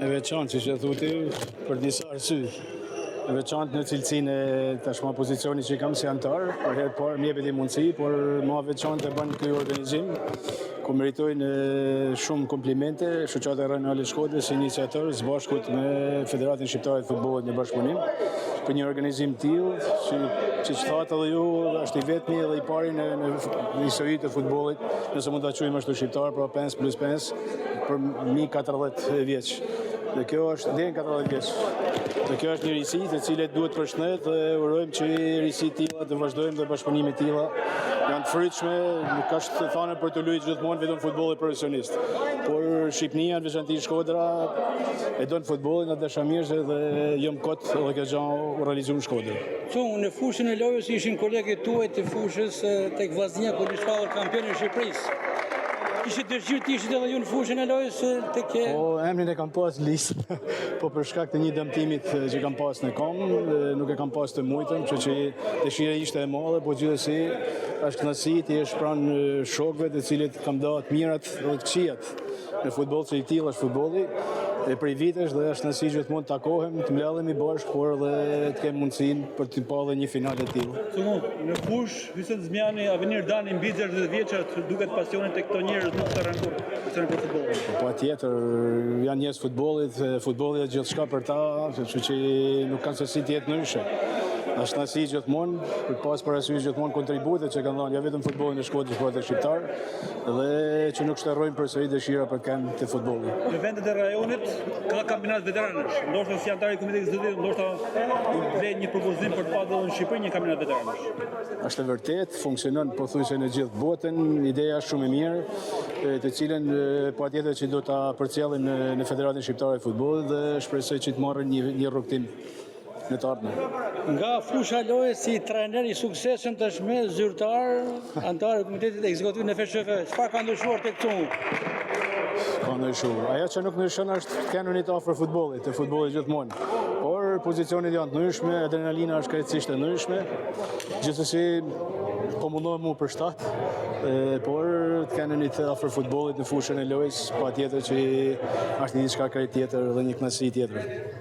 e veçantë, që thuti, për disa arsye. E veçantë në cilësinë e tashma pozicioni që kam si antar, për herë parë më jepet mundësi, por më veçantë e bën ky organizim, ku meritojnë shumë komplimente shoqata e Rionale Shkodrës, iniciator së bashkut me Federatën Shqiptare të Futbollit në bashkëpunim, për një organizim tillë që thatë edhe ju, është i vetmi dhe i pari në historitë të futbollit, nëse mund ta quajmë ashtu shqiptar, pra 5+5 për mi 40 vjeç. Dhe kjo është deri në 40 vjeç. Dhe kjo është një risi të cilët duhet përshëndet dhe urojmë që risi tilla të vazhdojmë dhe bashkëpunime tilla janë të frytshme, nuk është të thënë për të luajtur gjithmonë vetëm futbollin profesionist. Por Shqipëria, në veçantë Shkodra, e don futbollin atë dashamirëse dhe jam kot edhe kjo gjë u realizoi në Shkodër. Në fushën e lojës ishin kolegët tuaj të fushës tek Vllaznia kur ishte shkallë kampion e Shqipërisë. Ishte dëshirë të ishit edhe ju në fushën e lojës tek Po, emrin e kam pas listë, po për shkak të një dëmtimit që kam pas në kom, nuk e kam pas të mujtëm, që dëshira ishte e madhe, po gjithsesi është kënaqësi të jesh pranë shokëve të cilët kam dhënë të mirat dhe të këqijat në futboll, që i tillë është futbolli. E prej vitesh dhe është nësi gjithmonë të takohem, të mbledhemi bashkë, por dhe të kem mundësinë për të pa dhe një finale e tillë. Në fush, Hysen Zmiani, Avenir Dani, mbi 60 vjeçat, duket pasionin tek këto njerëz nuk të rëngur, pasionin për futbollin. Patjetër, janë njerëz futbollit, futbolli është gjithçka për ta, kështu që nuk kanë se si të jetë ndryshe. Është nësi gjithmonë, për pas parasysh gjithmonë kontributet që kanë dhënë ja vetëm futbollin e Shkodrës, por edhe shqiptar, dhe që nuk shterrojnë përsëri dëshira për kënd të futbollit. Në vendet e rajonit ka kampionat veteranësh, ndoshta si antar i Komiteti Ekzekutiv, ndoshta u vlen një propozim për të pasur në Shqipëri një kampionat veteranësh. Është e vërtet, funksionon pothuajse në gjithë botën, ideja është shumë e mirë, të cilën patjetër që do ta përcjellim në Federatën Shqiptare të Futbollit dhe shpresoj që të marrë një rrugtim në të ardhmen. Nga fusha lojës si trajner i suksesshëm tashmë zyrtar, antar i Komitetit Ekzekutiv në FSHF, çfarë ka ndryshuar tek këtu? Ka ndryshuar. Ajo që nuk ndryshon është kanoni të afër futbollit, të futbollit gjithmonë. Por pozicionet janë të ndryshme, adrenalina është krejtësisht e ndryshme. Gjithsesi po mundohem mu përshtat, por të kanoni të afër futbollit në fushën e lojës, patjetër që është një diçka krejt tjetër dhe një kënaqësi tjetër.